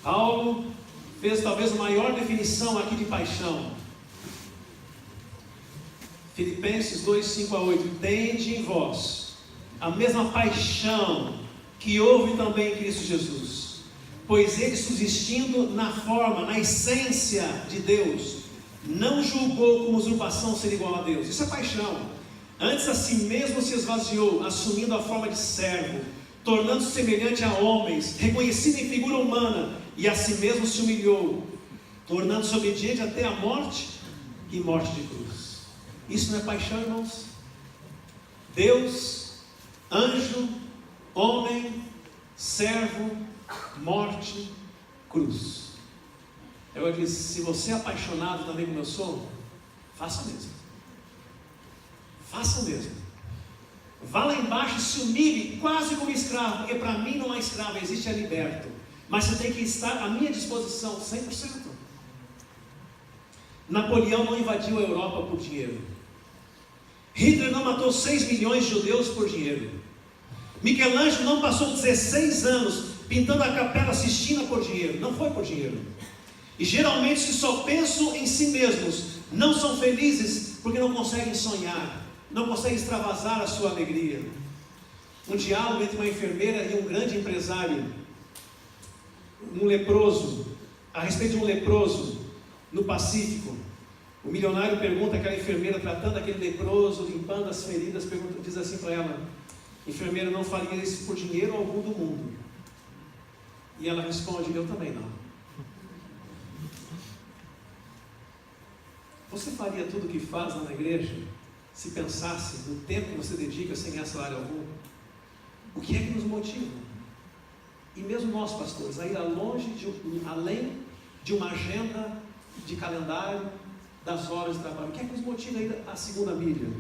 Paulo fez talvez a maior definição aqui de paixão. Filipenses 2, 5 a 8. Tende em vós a mesma paixão que houve também em Cristo Jesus, pois ele, subsistindo na forma, na essência de Deus, não julgou como usurpação ser igual a Deus. Isso é paixão. Antes a si mesmo se esvaziou, assumindo a forma de servo, tornando-se semelhante a homens, reconhecido em figura humana, e a si mesmo se humilhou, tornando-se obediente até a morte e morte de cruz. Isso não é paixão, irmãos? Deus, anjo, homem, servo, morte, cruz. Eu disse, se você é apaixonado também como eu sou, faça o mesmo. Faça o mesmo. Vá lá embaixo e se humilhe quase como escravo, porque para mim não há escravo, existe liberto. Mas você tem que estar à minha disposição 100%. Napoleão não invadiu a Europa por dinheiro. Hitler não matou 6 milhões de judeus por dinheiro. Michelangelo não passou 16 anos pintando a Capela Sistina por dinheiro. Não foi por dinheiro. E geralmente os que só pensam em si mesmos não são felizes porque não conseguem sonhar, não conseguem extravasar a sua alegria. Um diálogo entre uma enfermeira e um grande empresário, um leproso, a respeito de um leproso no Pacífico. O milionário pergunta àquela enfermeira, tratando aquele leproso, limpando as feridas, diz assim para ela: enfermeira, não faria isso por dinheiro algum do mundo. E ela responde: eu também não. Você faria tudo o que faz lá na igreja se pensasse no tempo que você dedica sem ganhar salário algum? O que é que nos motiva? E mesmo nós, pastores, a ir além de uma agenda de calendário, das horas de trabalho. O que é que nos motiva a ir à segunda milha?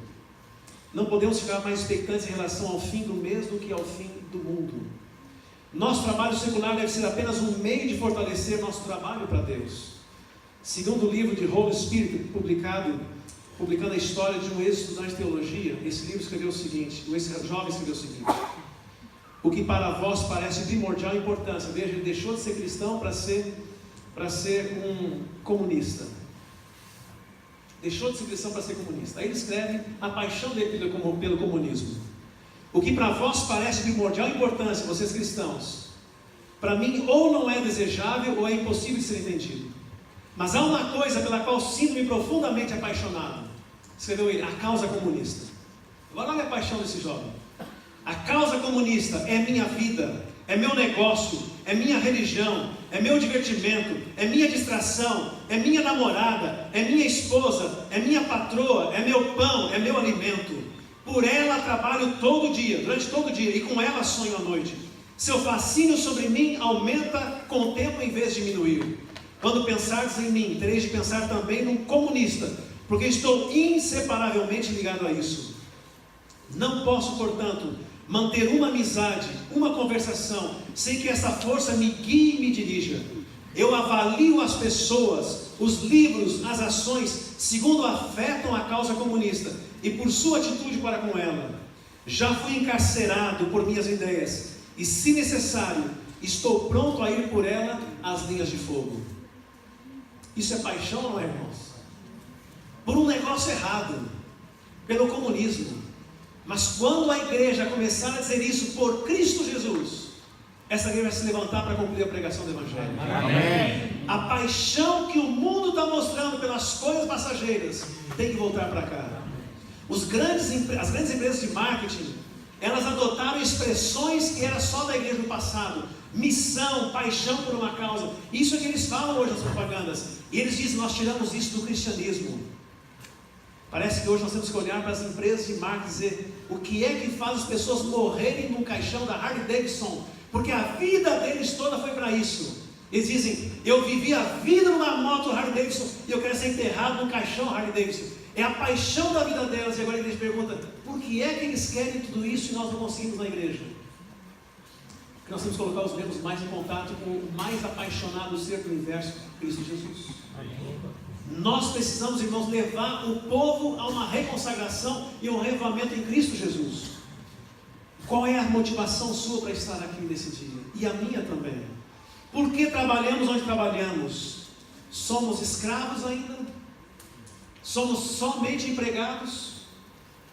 Não podemos ficar mais expectantes em relação ao fim do mês do que ao fim do mundo. Nosso trabalho secular deve ser apenas um meio de fortalecer nosso trabalho para Deus. Segundo o livro de Holy Spirit, publicando a história de um ex-estudante de teologia, esse livro escreveu o seguinte, esse jovem escreveu o seguinte: o que para vós parece de primordial importância. Veja, ele deixou de ser cristão para ser um comunista. Deixou de ser cristão para ser comunista. Aí ele escreve a paixão dele pelo comunismo. O que para vós parece de primordial importância, vocês cristãos, para mim ou não é desejável ou é impossível de ser entendido. Mas há uma coisa pela qual sinto-me profundamente apaixonado. Escreveu ele: a causa comunista. Agora olha a paixão desse jovem. A causa comunista é minha vida, é meu negócio, é minha religião, é meu divertimento, é minha distração, é minha namorada, é minha esposa, é minha patroa, é meu pão, é meu alimento. Por ela trabalho todo dia, durante todo o dia, e com ela sonho à noite. Seu fascínio sobre mim aumenta com o tempo em vez de diminuir. Quando pensardes em mim, tereis de pensar também num comunista, porque estou inseparavelmente ligado a isso. Não posso, portanto, manter uma amizade, uma conversação, sem que essa força me guie e me dirija. Eu avalio as pessoas, os livros, as ações, segundo afetam a causa comunista e por sua atitude para com ela. Já fui encarcerado por minhas ideias e, se necessário, estou pronto a ir por ela às linhas de fogo. Isso é paixão, não é, irmãos? Por um negócio errado, pelo comunismo. Mas quando a igreja começar a dizer isso por Cristo Jesus, essa igreja vai se levantar para cumprir a pregação do Evangelho. Amém. A paixão que o mundo está mostrando pelas coisas passageiras tem que voltar para cá. As grandes empresas de marketing, elas adotaram expressões que eram só da igreja do passado. Missão, paixão por uma causa. Isso é que eles falam hoje nas propagandas. E eles dizem: nós tiramos isso do cristianismo. Parece que hoje nós temos que olhar para as empresas de marketing e dizer: o que é que faz as pessoas morrerem num caixão da Harley Davidson? Porque a vida deles toda foi para isso. Eles dizem: eu vivi a vida numa moto Harley Davidson e eu quero ser enterrado num caixão Harley Davidson. É a paixão da vida delas. E agora a igreja pergunta: por que é que eles querem tudo isso e nós não conseguimos na igreja? Porque nós temos que colocar os membros mais em contato com o mais apaixonado ser do universo, Cristo Jesus. Nós precisamos, irmãos, levar o povo a uma reconsagração e um reavivamento em Cristo Jesus. Qual é a motivação sua para estar aqui nesse dia? E a minha também. Por que trabalhamos onde trabalhamos? Somos escravos ainda? Somos somente empregados?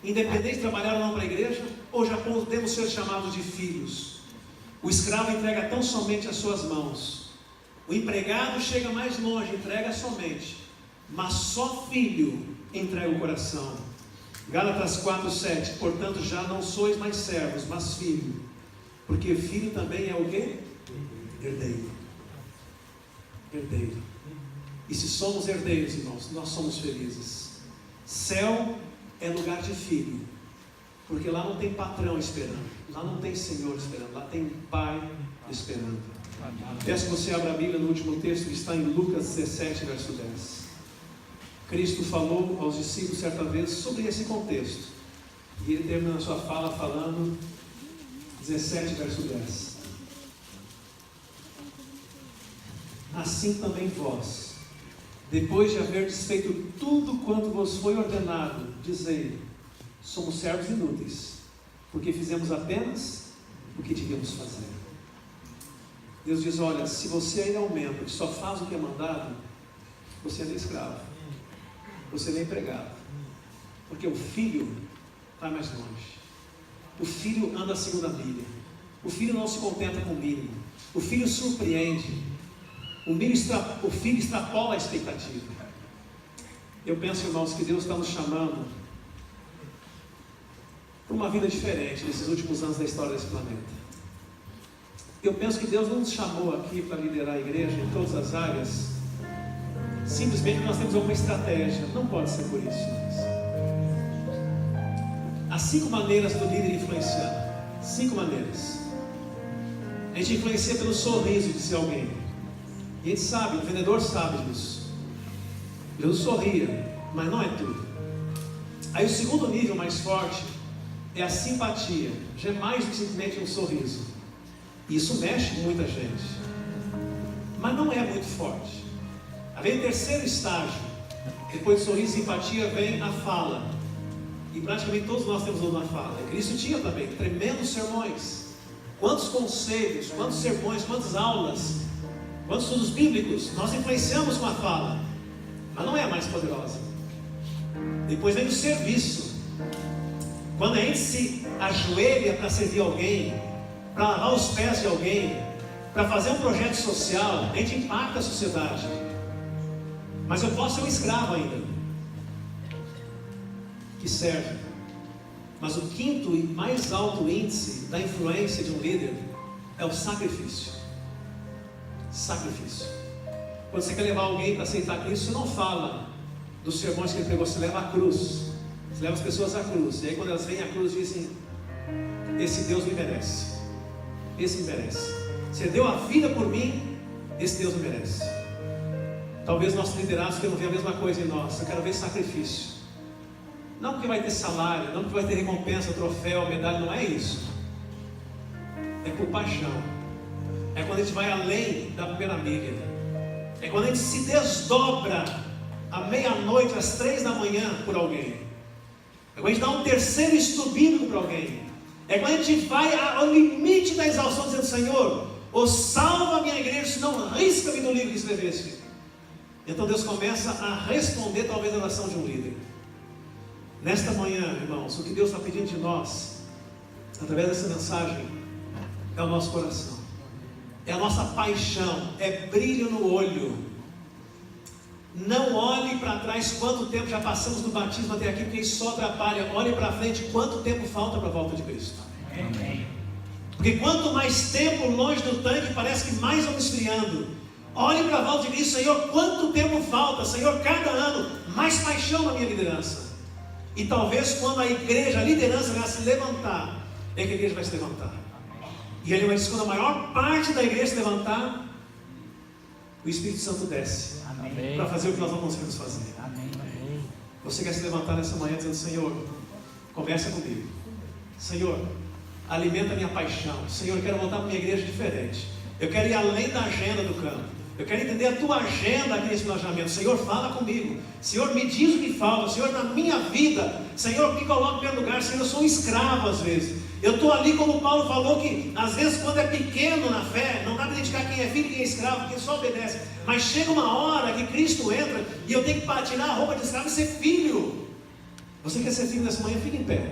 Independente de trabalhar ou não para a igreja? Ou já podemos ser chamados de filhos? O escravo entrega tão somente as suas mãos. O empregado chega mais longe, entrega somente. Mas só filho entrega o coração. Gálatas 4:7. Portanto já não sois mais servos, mas filho. Porque filho também é o quê? Herdeiro. Herdeiro. E se somos herdeiros, irmãos, nós somos felizes. Céu é lugar de filho. Porque lá não tem patrão esperando. Lá não tem Senhor esperando. Lá tem Pai esperando. Peço que você abra a Bíblia no último texto que está em Lucas 17, verso 10. Cristo falou aos discípulos certa vez sobre esse contexto. E ele termina a sua fala falando, 17, verso 10. Assim também vós, depois de haverdes feito tudo quanto vos foi ordenado, dizei: somos servos inúteis, porque fizemos apenas o que devíamos fazer. Deus diz: olha, se você ainda é um membro que só faz o que é mandado, você é escravo, você é empregado, porque o filho vai mais longe. O filho anda a segunda milha. O filho não se contenta com o mínimo. O filho surpreende. O filho extrapola a expectativa. Eu penso, irmãos, que Deus está nos chamando para uma vida diferente nesses últimos anos da história desse planeta. Eu penso que Deus não nos chamou aqui para liderar a igreja em todas as áreas simplesmente porque nós temos alguma estratégia. Não pode ser por isso. Há 5 maneiras do líder influenciar. 5 maneiras. A gente influencia pelo sorriso de ser alguém. E a gente sabe, o vendedor sabe disso. Jesus sorria, mas não é tudo. Aí o segundo nível mais forte é a simpatia. Já é mais do que simplesmente um sorriso. Isso mexe com muita gente, mas não é muito forte. Aí vem o terceiro estágio. Depois de sorriso e simpatia vem a fala. E praticamente todos nós temos uma fala. E Cristo tinha também tremendos sermões. Quantos conselhos, quantos sermões, quantas aulas, quantos estudos bíblicos nós influenciamos com a fala, mas não é a mais poderosa. Depois vem o serviço. Quando a gente se ajoelha para servir alguém, para lavar os pés de alguém, para fazer um projeto social, a gente impacta a sociedade. Mas eu posso ser um escravo ainda, que serve. Mas o quinto e mais alto índice da influência de um líder é o sacrifício. Sacrifício. Quando você quer levar alguém para aceitar Cristo, você não fala dos sermões que ele pregou, você leva a cruz. Você leva as pessoas à cruz. E aí quando elas vêm à cruz, dizem: esse Deus me merece. Esse me merece. Você deu a vida por mim, esse Deus me merece. Talvez nossos liderados queiram ver a mesma coisa em nós. Eu quero ver sacrifício. Não porque vai ter salário, não porque vai ter recompensa, troféu, medalha, não é isso. É por paixão. É quando a gente vai além da primeira milha. É quando a gente se desdobra à meia-noite, às 3 da manhã por alguém. É quando a gente dá um terceiro estudo bíblico para alguém. É quando a gente vai ao limite da exaustão, dizendo: Senhor, ou salva a minha igreja, senão risca-me do livro que escreveste. Então Deus começa a responder talvez a oração de um líder. Nesta manhã, irmãos, o que Deus está pedindo de nós, através dessa mensagem, é o nosso coração, é a nossa paixão, é brilho no olho. Não olhe para trás quanto tempo já passamos do batismo até aqui, porque isso só atrapalha. Olhe para frente quanto tempo falta para a volta de Cristo. Amém. Porque quanto mais tempo longe do tanque, parece que mais vamos esfriando. Olhe para a volta de Cristo: Senhor, quanto tempo falta? Senhor, cada ano, mais paixão na minha liderança. E talvez quando a igreja, a liderança vai se levantar, é que a igreja vai se levantar. E ele vai dizer: quando a maior parte da igreja se levantar, o Espírito Santo desce para fazer o que nós não conseguimos fazer. Amém. Você quer se levantar nessa manhã dizendo: Senhor, conversa comigo. Senhor, alimenta a minha paixão. Senhor, eu quero voltar para minha igreja diferente. Eu quero ir além da agenda do campo. Eu quero entender a tua agenda aqui nesse planejamento. Senhor, fala comigo. Senhor, me diz o que falta. Senhor, na minha vida, Senhor, me coloca em primeiro lugar. Senhor, eu sou um escravo às vezes. Eu estou ali, como Paulo falou, que às vezes quando é pequeno na fé, não dá para identificar quem é filho e quem é escravo, quem só obedece. Mas chega uma hora que Cristo entra e eu tenho que tirar a roupa de escravo e ser filho. Você quer ser filho nessa manhã? Fique em pé.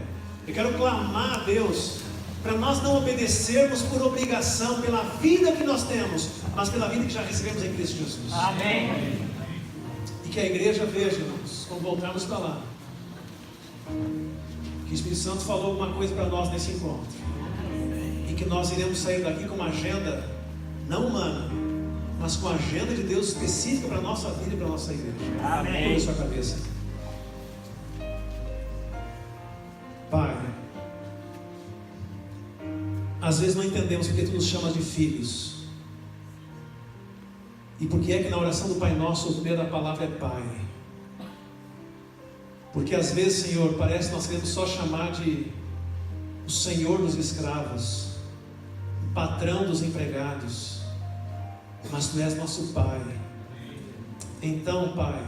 Eu quero clamar a Deus para nós não obedecermos por obrigação, pela vida que nós temos, mas pela vida que já recebemos em Cristo Jesus. Amém. E que a igreja veja, irmãos, quando voltarmos para lá, que o Espírito Santo falou alguma coisa para nós nesse encontro, e que nós iremos sair daqui com uma agenda não humana, mas com a agenda de Deus específica para a nossa vida e para a nossa igreja. Amém. Põe a sua cabeça. Pai, às vezes não entendemos porque Tu nos chamas de filhos. E por que é que na oração do Pai Nosso o primeiro da palavra é Pai? Porque às vezes, Senhor, parece que nós queremos só chamar de o Senhor dos escravos, o patrão dos empregados, mas Tu és nosso Pai. Então, Pai,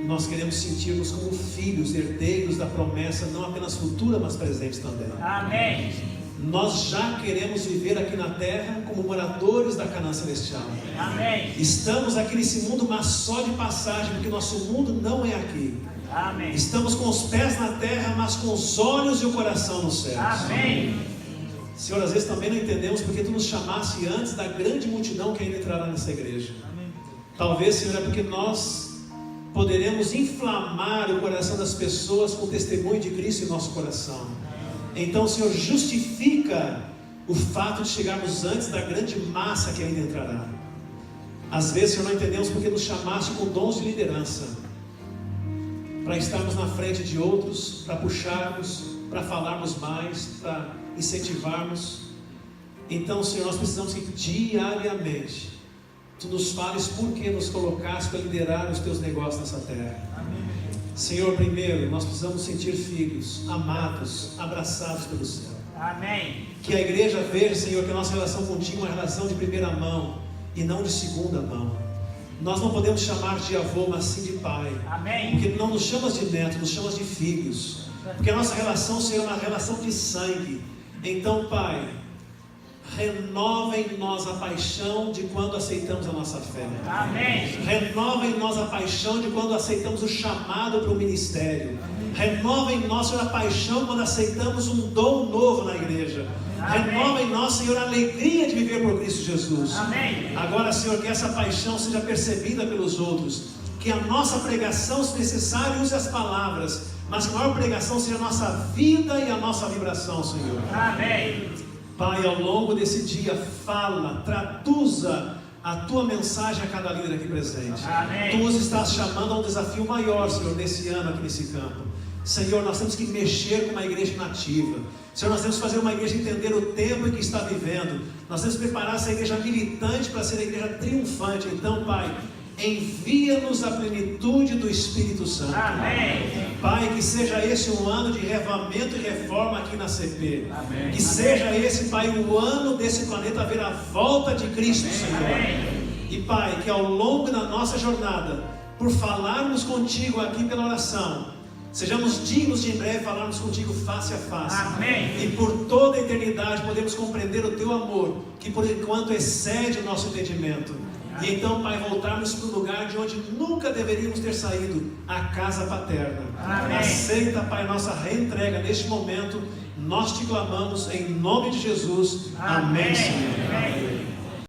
nós queremos sentir-nos como filhos, herdeiros da promessa, não apenas futura, mas presente também. Amém. Nós já queremos viver aqui na terra como moradores da Canaã celestial. Amém. Estamos aqui nesse mundo, mas só de passagem, porque nosso mundo não é aqui. Amém. Estamos com os pés na terra, mas com os olhos e o coração nos céus. Amém. Senhor, às vezes também não entendemos porque Tu nos chamaste antes da grande multidão que ainda entrará nessa igreja. Amém. Talvez, Senhor, é porque nós poderemos inflamar o coração das pessoas com o testemunho de Cristo em nosso coração. Então, Senhor, justifica o fato de chegarmos antes da grande massa que ainda entrará. Às vezes, Senhor, não entendemos porque nos chamaste com dons de liderança, para estarmos na frente de outros, para puxarmos, para falarmos mais, para incentivarmos. Então, Senhor, nós precisamos que diariamente Tu nos fales por que nos colocaste para liderar os Teus negócios nessa terra. Amém. Senhor, primeiro, nós precisamos sentir filhos, amados, abraçados pelo céu. Amém. Que a igreja veja, Senhor, que a nossa relação contigo é uma relação de primeira mão e não de segunda mão. Nós não podemos chamar de avô, mas sim de pai. Amém. Porque não nos chamas de neto, nos chamas de filhos. Porque a nossa relação, Senhor, é uma relação de sangue. Então, Pai, renova em nós a paixão de quando aceitamos a nossa fé. Amém. Renova em nós a paixão de quando aceitamos o chamado para o ministério. Renova em nós, Senhor, a paixão quando aceitamos um dom novo na igreja. Amém. Renova em nós, Senhor, a alegria de viver por Cristo Jesus. Amém. Agora, Senhor, que essa paixão seja percebida pelos outros. Que a nossa pregação, se necessário, use as palavras, mas que a maior pregação seja a nossa vida e a nossa vibração, Senhor. Amém. Pai, ao longo desse dia, fala, traduza a Tua mensagem a cada líder aqui presente. Amém. Tu os estás chamando a um desafio maior, Senhor, nesse ano aqui nesse campo. Senhor, nós temos que mexer com uma igreja nativa. Senhor, nós temos que fazer uma igreja entender o tempo em que está vivendo. Nós temos que preparar essa igreja militante para ser a igreja triunfante. Então, Pai, envia-nos a plenitude do Espírito Santo. Amém. Pai, que seja esse um ano de revamento e reforma aqui na CP. Amém. Que seja esse, Pai, o ano desse planeta ver a volta de Cristo, Amém. Senhor. Amém. E Pai, que ao longo da nossa jornada, por falarmos contigo aqui pela oração, sejamos dignos de em breve falarmos contigo face a face. Amém. E por toda a eternidade podemos compreender o Teu amor, que por enquanto excede o nosso entendimento. E então, Pai, voltarmos para o lugar de onde nunca deveríamos ter saído, a casa paterna. Amém. Aceita, Pai, nossa reentrega neste momento. Nós te clamamos em nome de Jesus. Amém, Senhor. Amém.